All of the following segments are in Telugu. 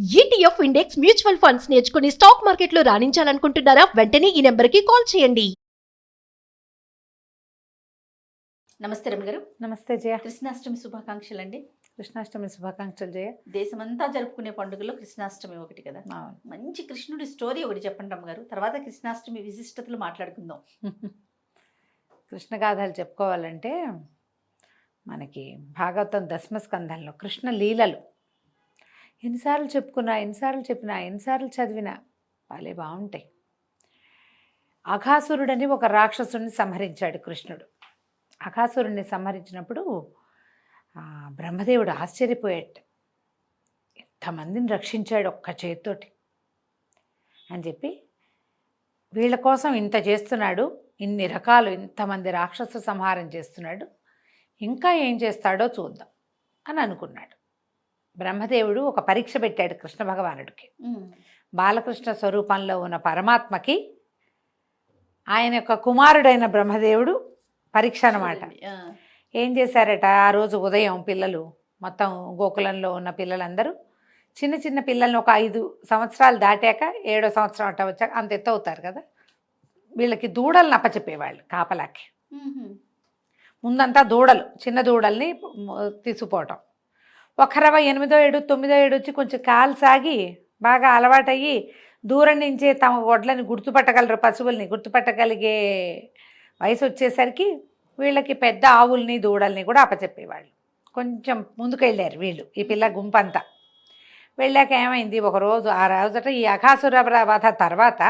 ఈటీఎఫ్ ఇండెక్స్ మ్యూచువల్ ఫండ్స్ నేర్చుకుని స్టాక్ మార్కెట్లో రాణించాలనుకుంటున్నారా? వెంటనే ఈ నెంబర్కి కాల్ చేయండి. నమస్తే రమ్య గారు. నమస్తే జయ. కృష్ణాష్టమి శుభాకాంక్షలు అండి. కృష్ణాష్టమి శుభాకాంక్షలు జయ. దేశమంతా జరుపుకునే పండుగలో కృష్ణాష్టమి ఒకటి కదా. మంచి కృష్ణుడి స్టోరీ ఒకటి చెప్పండి రమ్య గారు, తర్వాత కృష్ణాష్టమి విశిష్టతలు మాట్లాడుకుందాం. కృష్ణ గాథలు చెప్పుకోవాలంటే మనకి భాగవతం దశమస్కంధంలో కృష్ణ లీలలు ఎన్నిసార్లు చెప్పుకున్నా, ఎన్నిసార్లు చెప్పినా, ఎన్నిసార్లు చదివినా వాళ్ళే బాగుంటాయి. అఘాసురుడని ఒక రాక్షసుడిని సంహరించాడు కృష్ణుడు. అఘాసురుడిని సంహరించినప్పుడు బ్రహ్మదేవుడు ఆశ్చర్యపోయాడు. ఎంతమందిని రక్షించాడు ఒక్క చేతితోటి అని చెప్పి, వీళ్ళ కోసం ఇంత చేస్తున్నాడు, ఇన్ని రకాలు ఇంతమంది రాక్షస సంహారం చేస్తున్నాడు, ఇంకా ఏం చేస్తాడో చూద్దాం అని అనుకున్నాడు. బ్రహ్మదేవుడు ఒక పరీక్ష పెట్టాడు కృష్ణ భగవానుడికి. బాలకృష్ణ స్వరూపంలో ఉన్న పరమాత్మకి ఆయన యొక్క కుమారుడైన బ్రహ్మదేవుడు పరీక్ష అన్నమాట. ఏం చేశారట, ఆ రోజు ఉదయం పిల్లలు మొత్తం గోకులంలో ఉన్న పిల్లలందరూ చిన్న చిన్న పిల్లల్ని ఒక 5 సంవత్సరాలు దాటాక 7వ సంవత్సరం అట్ట వచ్చాక అంత ఎత్తు అవుతారు కదా, వీళ్ళకి దూడలను అప్పచెప్పేవాళ్ళు కాపలాకి. ముందంతా దూడలు, చిన్న దూడల్ని తీసుకుపోవటం. ఒక 28వ ఏడు 9వ ఏడు వచ్చి కొంచెం కాలు సాగి బాగా అలవాటయ్యి దూరం నుంచే తమ వడ్లని గుర్తుపట్టగలరు, పశువుల్ని గుర్తుపట్టగలిగే వయసు వచ్చేసరికి వీళ్ళకి పెద్ద ఆవుల్ని దూడల్ని కూడా అప్పచెప్పేవాళ్ళు. కొంచెం ముందుకు వెళ్ళారు వీళ్ళు, ఈ పిల్ల గుంపంతా. వెళ్ళాక ఏమైంది, ఒకరోజు ఆ రోజట ఈ అఘాసుర వధ తర్వాత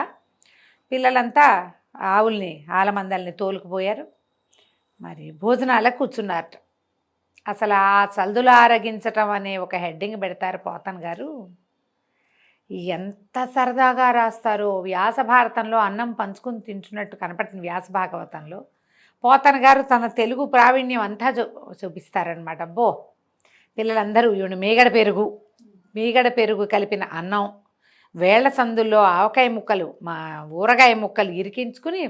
పిల్లలంతా ఆవుల్ని ఆలమందల్ని తోలుకుపోయారు. మరి భోజనాలకు కూర్చున్నారట. అసలు ఆ చల్దులు ఆరగించటం అనే ఒక హెడ్డింగ్ పెడతారు పోతన్ గారు. ఎంత సరదాగా రాస్తారో. వ్యాస భారతంలో అన్నం పంచుకుని తింటున్నట్టు కనపడుతుంది వ్యాస భాగవతంలో. పోతన్ గారు తన తెలుగు ప్రావీణ్యం అంతా చూపిస్తారనమాట. అబ్బో, పిల్లలందరూ ఈవిడ మీగడ పెరుగు కలిపిన అన్నం, వేళ్ల సందుల్లో ఆవకాయ ముక్కలు, మా ఊరగాయ ముక్కలు ఇరికించుకుని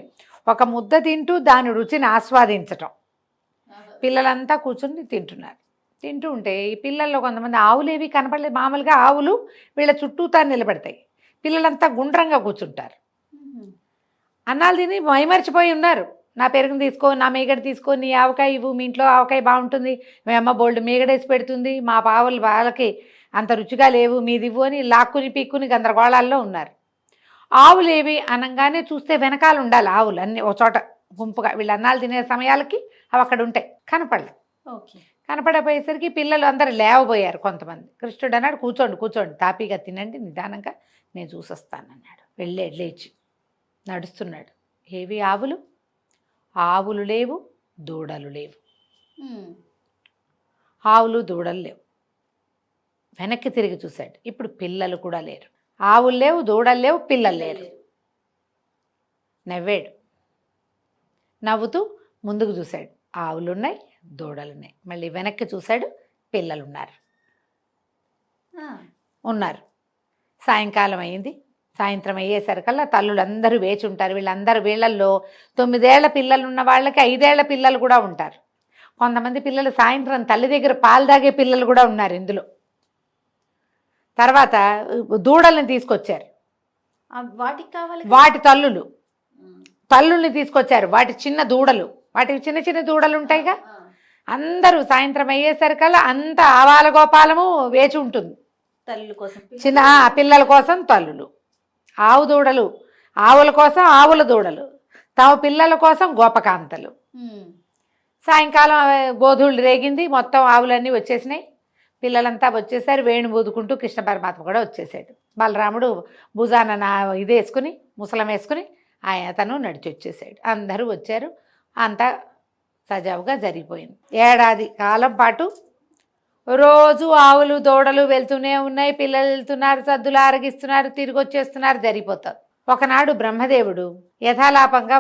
ఒక ముద్ద తింటూ దాని రుచిని ఆస్వాదించటం. పిల్లలంతా కూర్చుని తింటూ ఉంటే ఈ పిల్లల్లో కొంతమంది ఆవులు ఏవి కనపడలేదు. మామూలుగా ఆవులు వీళ్ళ చుట్టూతా నిలబడతాయి, పిల్లలంతా గుండ్రంగా కూర్చుంటారు. అన్నాలు తిని మైమర్చిపోయి ఉన్నారు. నా పెరుగుని తీసుకో, నా మీగడ తీసుకో, నీ ఆవకాయ ఇవ్వు, మీ ఇంట్లో ఆవకాయ బాగుంటుంది, మీ అమ్మ బోల్డ్ మీగడేసి పెడుతుంది, మా పావులు వాళ్ళకి అంత రుచిగా లేవు, మీది ఇవ్వు అని లాక్కుని పీక్కుని గందరగోళాల్లో ఉన్నారు. ఆవులు ఏవి అనగానే చూస్తే వెనకాల ఉండాలి ఆవులు అన్నీ ఒక చోట గుంపుగా. వీళ్ళు అన్నాలు తినే సమయాలకి అవి అక్కడ ఉంటాయి, కనపడలేదు. కనపడపోయేసరికి పిల్లలు అందరూ లేవబోయారు. కొంతమంది కృష్ణుడు అన్నాడు, కూర్చోండి తాపీగా తినండి, నిదానంగా నేను చూసొస్తానన్నాడు. లేచి నడుస్తున్నాడు. ఏవి ఆవులు లేవు, దూడలు లేవు. ఆవులు దూడలు లేవు. వెనక్కి తిరిగి చూశాడు. ఇప్పుడు పిల్లలు కూడా లేరు. ఆవులు లేవు, దూడలు లేవు, పిల్లలు లేరు. నవ్వాడు. నవ్వుతూ ముందుకు చూశాడు. ఆవులున్నాయి, దూడలున్నాయి. మళ్ళీ వెనక్కి చూశాడు, పిల్లలు ఉన్నారు. సాయంకాలం అయింది. సాయంత్రం అయ్యేసరికల్లా తల్లులందరూ వేచి ఉంటారు. వీళ్ళల్లో 9 ఏళ్ల పిల్లలు ఉన్న వాళ్ళకి 5 ఏళ్ల పిల్లలు కూడా ఉంటారు. కొంతమంది పిల్లలు సాయంత్రం తల్లి దగ్గర పాలు తాగే పిల్లలు కూడా ఉన్నారు ఇందులో. తర్వాత దూడల్ని తీసుకొచ్చారు. వాటికి కావాలి వాటి తల్లుల్ని తీసుకొచ్చారు. వాటి చిన్న దూడలు, వాటికి చిన్న చిన్న దూడలు ఉంటాయిగా. అందరూ సాయంత్రం అయ్యేసరికల్లా అంత ఆవాల గోపాలము వేచి ఉంటుంది. తల్లుల కోసం చిన్న పిల్లల కోసం తల్లులు, ఆవు దూడలు, ఆవుల కోసం ఆవుల దూడలు, తమ పిల్లల కోసం గోపకాంతలు. సాయంకాలం గోధుళ్ళు రేగింది, మొత్తం ఆవులన్నీ వచ్చేసినాయి. పిల్లలంతా వచ్చేసారు. వేణు ఊదుకుంటూ కృష్ణ పరమాత్మ కూడా వచ్చేసాడు. బలరాముడు భుజాన ఇది వేసుకుని, ముసలం వేసుకుని తను నడిచి వచ్చేసాడు. అందరూ వచ్చారు. అంతా సజావుగా జరిగిపోయింది. ఏడాది కాలం పాటు రోజు ఆవులు దూడలు వెళ్తూనే ఉన్నాయి, పిల్లలు వెళ్తున్నారు, సద్దులు ఆరగిస్తున్నారు, తిరిగి వచ్చేస్తున్నారు, జరిగిపోతారు. ఒకనాడు బ్రహ్మదేవుడు యథాలాపంగా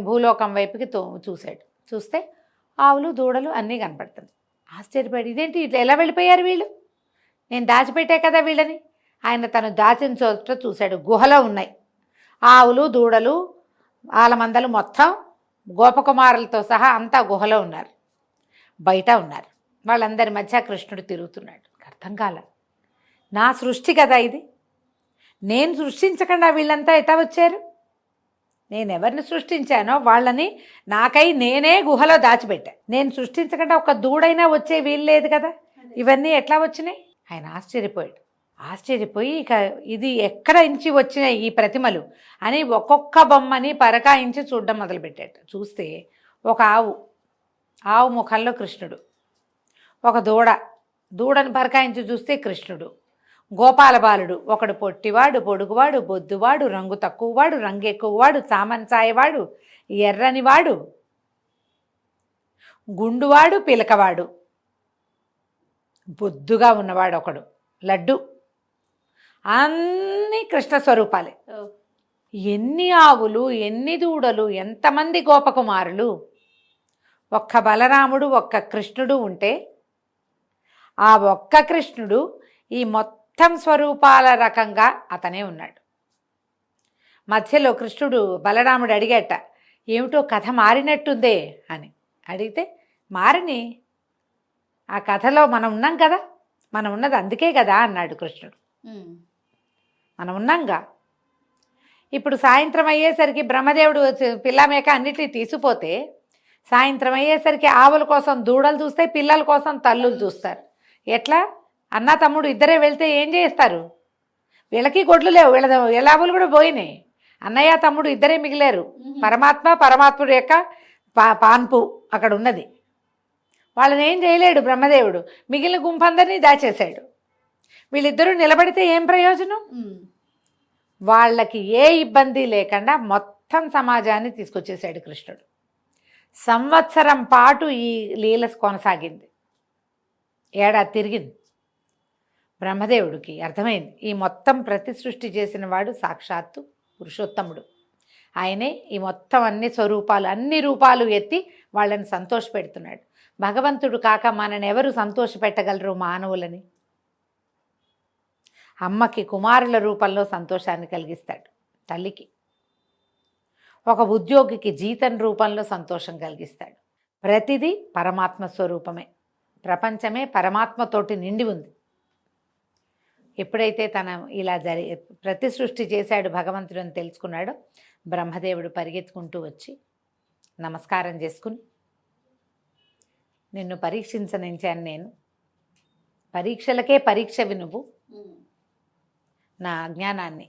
భూలోకం వైపుకి చూశాడు. చూస్తే ఆవులు దూడలు అన్నీ కనపడుతుంది. ఆశ్చర్యపడి, ఇదేంటి ఇట్లా ఎలా వెళ్ళిపోయారు వీళ్ళు, నేను దాచిపెట్టే కదా వీళ్ళని. ఆయన తను దాచిన చోట చూశాడు. గుహలో ఉన్నాయి ఆవులు దూడలు, ఆలమందలు, మొత్తం గోపకుమారులతో సహా అంతా గుహలో ఉన్నారు, బయట ఉన్నారు. వాళ్ళందరి మధ్య కృష్ణుడు తిరుగుతున్నాడు. అర్థం కాల, నా సృష్టి కదా ఇది. నేను సృష్టించకుండా వీళ్ళంతా ఎటా వచ్చారు? నేను ఎవరిని సృష్టించానో వాళ్ళని నాకై నేనే గుహలో దాచిపెట్టా. నేను సృష్టించకుండా ఒక దూడైనా వచ్చే వీలు లేదు కదా, ఇవన్నీ ఎట్లా వచ్చినాయి? ఆయన ఆశ్చర్యపోయి ఇక ఇది ఎక్కడ ఇంచి వచ్చినాయి ఈ ప్రతిమలు అని ఒక్కొక్క బొమ్మని పరకాయించి చూడడం మొదలుపెట్టాడు. చూస్తే ఒక ఆవు ముఖంలో కృష్ణుడు, ఒక దూడని పరకాయించి చూస్తే కృష్ణుడు, గోపాల బాలుడు, ఒకడు పొట్టివాడు, పొడుగువాడు, బొద్దువాడు, రంగు తక్కువవాడు, రంగు ఎక్కువవాడు, చామన్చాయవాడు, ఎర్రనివాడు, గుండువాడు, పిలకవాడు, బొద్దుగా ఉన్నవాడు ఒకడు, లడ్డు, అన్నీ కృష్ణ స్వరూపాలే. ఎన్ని ఆవులు, ఎన్ని దూడలు, ఎంతమంది గోపకుమారులు! ఒక్క బలరాముడు, ఒక్క కృష్ణుడు ఉంటే ఆ ఒక్క కృష్ణుడు ఈ మొత్తం స్వరూపాల రకంగా అతనే ఉన్నాడు. మధ్యలో కృష్ణుడు బలరాముడు అడిగేట, ఏమిటో కథ మారినట్టుందే అని అడిగితే, మారిని ఆ కథలో మనం ఉన్నాం కదా, మనం ఉన్నది అందుకే కదా అన్నాడు కృష్ణుడు. మనం ఉన్నాంగా. ఇప్పుడు సాయంత్రం అయ్యేసరికి బ్రహ్మదేవుడు పిల్లమేక అన్నిటినీ తీసుకుపోతే, సాయంత్రం అయ్యేసరికి ఆవుల కోసం దూడలు చూస్తే, పిల్లల కోసం తల్లులు చూస్తారు. ఎట్లా? అన్న తమ్ముడు ఇద్దరే వెళ్తే ఏం చేస్తారు? వీళ్ళకి గొడ్లు లేవు, వీళ్ళ ఆవులు కూడా పోయినాయి. అన్నయ్య తమ్ముడు ఇద్దరే మిగిలారు. పరమాత్ముడు యొక్క పాన్పు అక్కడ ఉన్నది. వాళ్ళని ఏం చేయలేడు బ్రహ్మదేవుడు. మిగిలిన గుంపందరినీ దాచేశాడు. వీళ్ళిద్దరూ నిలబడితే ఏం ప్రయోజనం? వాళ్ళకి ఏ ఇబ్బంది లేకుండా మొత్తం సమాజాన్ని తీసుకొచ్చేసాడు కృష్ణుడు. సంవత్సరం పాటు ఈ లీల కొనసాగింది. ఏడాది తిరిగింది. బ్రహ్మదేవుడికి అర్థమైంది, ఈ మొత్తం ప్రతి సృష్టి చేసిన వాడు సాక్షాత్తు పురుషోత్తముడు. ఆయనే ఈ మొత్తం అన్ని రూపాలు ఎత్తి వాళ్ళని సంతోషపెడుతున్నాడు. భగవంతుడు కాక మనని ఎవరు సంతోషపెట్టగలరు మానవులని? అమ్మకి కుమారుల రూపంలో సంతోషాన్ని కలిగిస్తాడు, తల్లికి. ఒక ఉద్యోగికి జీతం రూపంలో సంతోషం కలిగిస్తాడు. ప్రతిదీ పరమాత్మ స్వరూపమే. ప్రపంచమే పరమాత్మతోటి నిండి ఉంది. ఎప్పుడైతే తన ఇలా ప్రతి సృష్టి చేశాడు భగవంతుడు అని తెలుసుకున్నాడో, బ్రహ్మదేవుడు పరిగెత్తుకుంటూ వచ్చి నమస్కారం చేసుకుని, నిన్ను పరీక్షించనించాను నేను, పరీక్షలకే పరీక్షవి నువ్వు, నా అజ్ఞానాన్ని,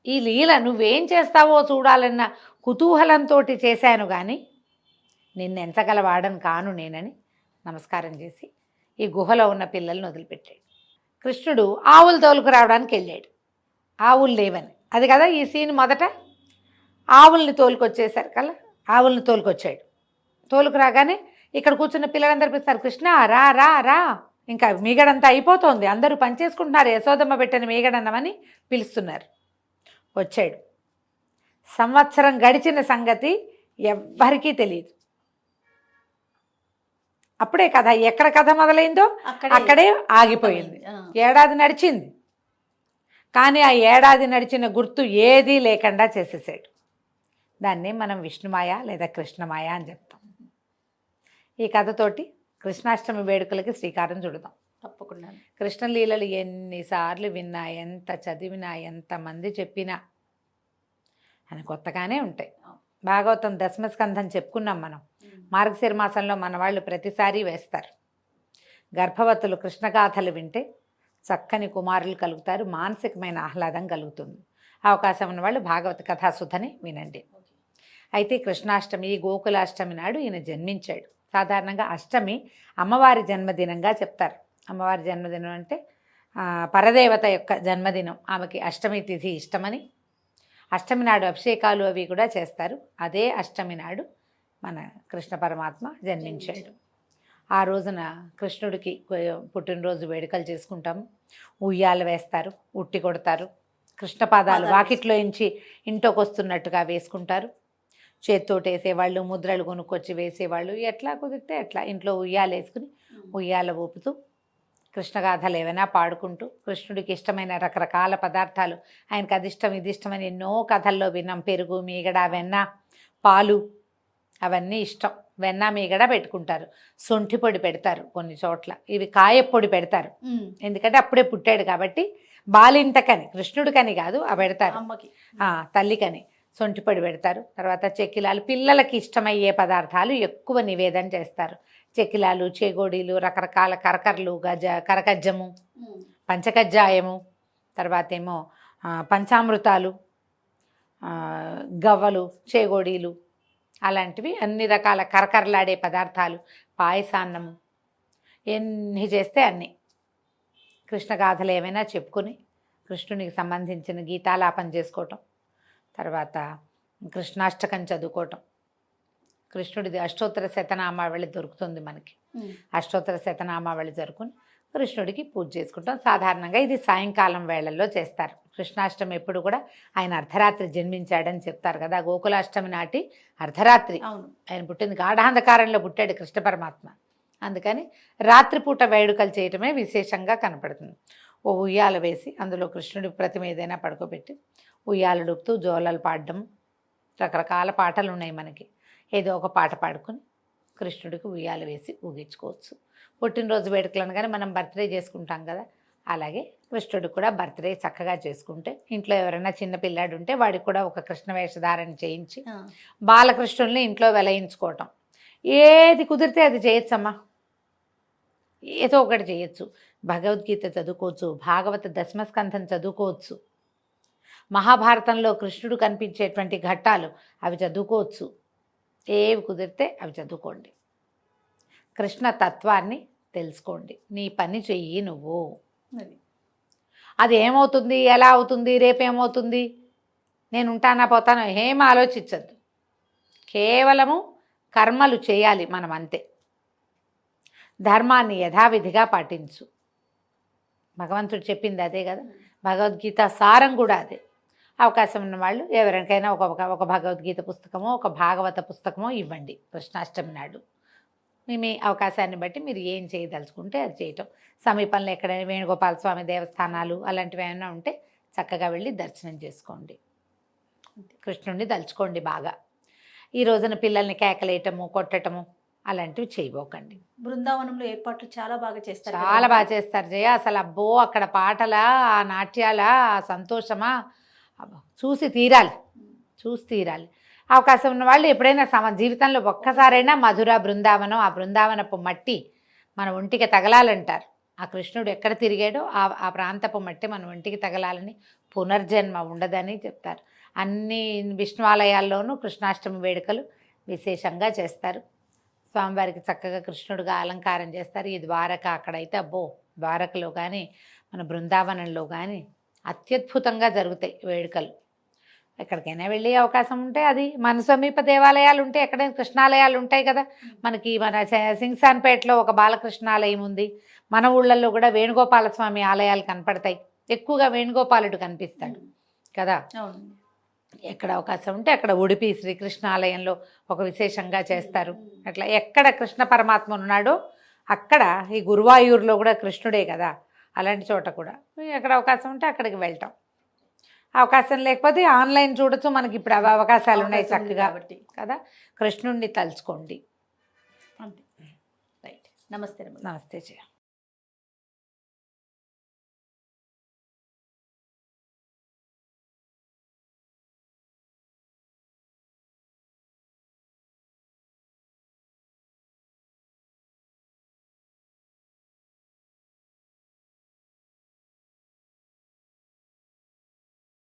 ఈ లీల నువ్వేం చేస్తావో చూడాలన్న కుతూహలంతో చేశాను, కానీ నిన్నెంచగలవాడని కాను నేనని నమస్కారం చేసి ఈ గుహలో ఉన్న పిల్లల్ని వదిలిపెట్టాడు. కృష్ణుడు ఆవులు తోలుకు రావడానికి వెళ్ళాడు. ఆవులు లేవని, అది కదా ఈ సీన్. మొదట ఆవుల్ని తోలుకొచ్చేసారు కదా, ఆవుల్ని తోలుకొచ్చాడు. తోలుకు రాగానే ఇక్కడ కూర్చున్న పిల్లలందరూ పిలుస్తారు, కృష్ణ రా రా రా, ఇంకా మీగడంతా అయిపోతుంది, అందరూ పనిచేసుకుంటున్నారు, యశోదమ్మ పెట్టిన మీగడన్నమని పిలుస్తున్నారు. వచ్చాడు. సంవత్సరం గడిచిన సంగతి ఎవ్వరికీ తెలియదు. అప్పుడే కథ ఎక్కడ కథ మొదలైందో అక్కడే ఆగిపోయింది. ఏడాది నడిచింది, కానీ ఆ ఏడాది నడిచిన గుర్తు ఏదీ లేకుండా చేసేసాడు. దాన్ని మనం విష్ణుమాయ లేదా కృష్ణమాయ అని చెప్తాం. ఈ కథతోటి కృష్ణాష్టమి వేడుకలకి శ్రీకారం చుడదాం. తప్పకుండా. కృష్ణలీలలు ఎన్నిసార్లు విన్నా, ఎంత చదివినా, ఎంతమంది చెప్పినా అని కొత్తగానే ఉంటాయి. భాగవతం దశమస్కంధం చెప్పుకున్నాం మనం. మార్గశిర మాసంలో మన వాళ్ళు ప్రతిసారి వేస్తారు. గర్భవతులు కృష్ణగాథలు వింటే చక్కని కుమారులు కలుగుతారు, మానసికమైన ఆహ్లాదం కలుగుతుంది. అవకాశం ఉన్న వాళ్ళు భాగవత కథాసుధని వినండి. అయితే కృష్ణాష్టమి, గోకులాష్టమి నాడు ఈయన జన్మించాడు. సాధారణంగా అష్టమి అమ్మవారి జన్మదినంగా చెప్తారు. అమ్మవారి జన్మదినం అంటే పరదేవత యొక్క జన్మదినం. ఆమెకి అష్టమి తిథి ఇష్టమని అష్టమి నాడు అభిషేకాలు అవి కూడా చేస్తారు. అదే అష్టమి నాడు మన కృష్ణ పరమాత్మ జన్మించాడు. ఆ రోజున కృష్ణుడికి పుట్టినరోజు వేడుకలు చేసుకుంటాము. ఉయ్యాలు వేస్తారు, ఉట్టి కొడతారు, కృష్ణ పాదాలు వాకిట్లో ఇంచి ఇంట్లోకి వస్తున్నట్టుగా వేసుకుంటారు. చేత్తోటి వేసేవాళ్ళు, ముద్రలు కొనుక్కొచ్చి వేసేవాళ్ళు, ఎట్లా కుదిరితే ఎట్లా ఇంట్లో ఉయ్యాలు వేసుకుని ఉయ్యాల ఊపుతూ కృష్ణగాథలు ఏవైనా పాడుకుంటూ కృష్ణుడికి ఇష్టమైన రకరకాల పదార్థాలు, ఆయనకు అది ఇష్టం ఇది ఇష్టమని ఎన్నో కథల్లో విన్నాం. పెరుగు, మీగడ, వెన్న, పాలు అవన్నీ ఇష్టం. వెన్న మీగడ పెట్టుకుంటారు, శొంఠి పొడి పెడతారు, కొన్ని చోట్ల ఇవి కాయపొడి పెడతారు. ఎందుకంటే అప్పుడే పుట్టాడు కాబట్టి బాలింతకని, కృష్ణుడికని కాదు ఆ పెడతారు, అమ్మకి తల్లికని శొంఠి పొడి పెడతారు. తర్వాత చెక్కిలాలు, పిల్లలకి ఇష్టమయ్యే పదార్థాలు ఎక్కువ నివేదన చేస్తారు. చెక్కిలాలు, చేగోడీలు, రకరకాల కరకరలు, కరకజ్జము, పంచకజ్జాయము, తర్వాత ఏమో పంచామృతాలు, గవ్వలు, చేగోడీలు, అలాంటివి అన్ని రకాల కరకరలాడే పదార్థాలు, పాయసాన్నము, ఎన్ని చేస్తే అన్నీ. కృష్ణగాథలు ఏమైనా చెప్పుకొని కృష్ణునికి సంబంధించిన గీతాలాపన చేసుకోవటం, తర్వాత కృష్ణాష్టకం చదువుకోవటం. కృష్ణుడిది అష్టోత్తర శతనామావళి దొరుకుతుంది మనకి. అష్టోత్తర శతనామావళి జరుపుకొని కృష్ణుడికి పూజ చేసుకుంటాం. సాధారణంగా ఇది సాయంకాలం వేళల్లో చేస్తారు. కృష్ణాష్టమి ఎప్పుడు కూడా ఆయన అర్ధరాత్రి జన్మించాడని చెప్తారు కదా. గోకులాష్టమి నాటి అర్ధరాత్రి ఆయన పుట్టింది, గాఢాంధకారంలో పుట్టాడు కృష్ణ పరమాత్మ. అందుకని రాత్రిపూట వేడుకలు చేయటమే విశేషంగా కనపడుతుంది. ఓ ఉయ్యాల వేసి అందులో కృష్ణుడి ప్రతిమ ఏదైనా పడుకోబెట్టి ఉయ్యాలడుపుతూ జోలలు పాడడం, రకరకాల పాటలు ఉన్నాయి మనకి. ఏదో ఒక పాట పాడుకొని కృష్ణుడికి ఉయ్యాల వేసి ఊగించుకోవచ్చు. పుట్టినరోజు వేడుకలు అనగానే మనం బర్త్డే చేసుకుంటాం కదా, అలాగే కృష్ణుడికి కూడా బర్త్డే చక్కగా చేసుకుంటే, ఇంట్లో ఎవరైనా చిన్న పిల్లాడు ఉంటే వాడికి కూడా ఒక కృష్ణ వేషధారణ చేయించి బాలకృష్ణుల్ని ఇంట్లో వెలయించుకోవటం. ఏది కుదిరితే అది చేయొచ్చమ్మా, ఏదో ఒకటి చేయొచ్చు. భగవద్గీత చదువుకోవచ్చు, భాగవత దశమస్కంధం చదువుకోవచ్చు, మహాభారతంలో కృష్ణుడు కనిపించేటువంటి ఘట్టాలు అవి చదువుకోవచ్చు. ఏవి కుదిరితే అవి చదువుకోండి. కృష్ణ తత్వాన్ని తెలుసుకోండి. నీ పని చెయ్యి నువ్వు. అది ఏమవుతుంది, ఎలా అవుతుంది, రేపేమవుతుంది, నేను ఉంటానా పోతానో ఏం ఆలోచించద్దు. కేవలము కర్మలు చేయాలి మనం, అంతే. ధర్మాన్ని యథావిధిగా పాటించు. భగవంతుడు చెప్పింది అదే కదా, భగవద్గీత సారం కూడా అదే. అవకాశం ఉన్న వాళ్ళు ఎవరికైనా ఒక భగవద్గీత పుస్తకమో ఒక భాగవత పుస్తకమో ఇవ్వండి కృష్ణాష్టమి నాడు. మీ అవకాశాన్ని బట్టి మీరు ఏం చేయదలుచుకుంటే అది చేయటం. సమీపంలో ఎక్కడైనా వేణుగోపాల స్వామి దేవస్థానాలు అలాంటివి ఏమైనా ఉంటే చక్కగా వెళ్ళి దర్శనం చేసుకోండి, కృష్ణుడిని తలుచుకోండి బాగా. ఈ రోజున పిల్లల్ని కేకలేయటము, కొట్టటము అలాంటివి చేయబోకండి. బృందావనంలో ఏర్పాట్లు చాలా బాగా చేస్తారు, చాలా బాగా చేస్తారు జయ. అసలు అబ్బో, అక్కడ పాటలా, ఆ నాట్యాలా, ఆ సంతోషమా, చూసి తీరాలి, చూసి తీరాలి. అవకాశం ఉన్న వాళ్ళు ఎప్పుడైనా జీవితంలో ఒక్కసారైనా మధుర బృందావనం, ఆ బృందావనపు మట్టి మన ఒంటికి తగలాలంటారు. ఆ కృష్ణుడు ఎక్కడ తిరిగాడో ఆ ప్రాంతపు మట్టి మన ఒంటికి తగలాలని, పునర్జన్మ ఉండదని చెప్తారు. అన్ని విష్ణువాలయాల్లోనూ కృష్ణాష్టమి వేడుకలు విశేషంగా చేస్తారు. స్వామివారికి చక్కగా కృష్ణుడిగా అలంకారం చేస్తారు. ఈ ద్వారక, అక్కడైతే అబ్బో, ద్వారకలో కానీ మన బృందావనంలో కానీ అత్యద్భుతంగా జరుగుతాయి వేడుకలు. ఎక్కడికైనా వెళ్ళే అవకాశం ఉంటే, అది మన సమీప దేవాలయాలు ఉంటే, ఎక్కడైనా కృష్ణాలయాలు ఉంటాయి కదా మనకి. మన సింగ్సాన్పేటలో ఒక బాలకృష్ణాలయం ఉంది. మన ఊళ్ళల్లో కూడా వేణుగోపాల స్వామి ఆలయాలు కనపడతాయి. ఎక్కువగా వేణుగోపాలుడు కనిపిస్తాడు కదా. ఎక్కడ అవకాశం ఉంటే అక్కడ ఉడిపి శ్రీకృష్ణ ఆలయంలో ఒక విశేషంగా చేస్తారు. అట్లా ఎక్కడ కృష్ణ పరమాత్మ ఉన్నాడో అక్కడ, ఈ గురువాయూరులో కూడా కృష్ణుడే కదా, అలాంటి చోట కూడా ఎక్కడ అవకాశం ఉంటే అక్కడికి వెళ్తాం. అవకాశం లేకపోతే ఆన్లైన్ చూడొచ్చు, మనకి ఇప్పుడు అవకాశాలు ఉన్నాయి చక్కగా కదా. కృష్ణుడిని తలుచుకోండి. రైట్. నమస్తే. నమస్తే జయ.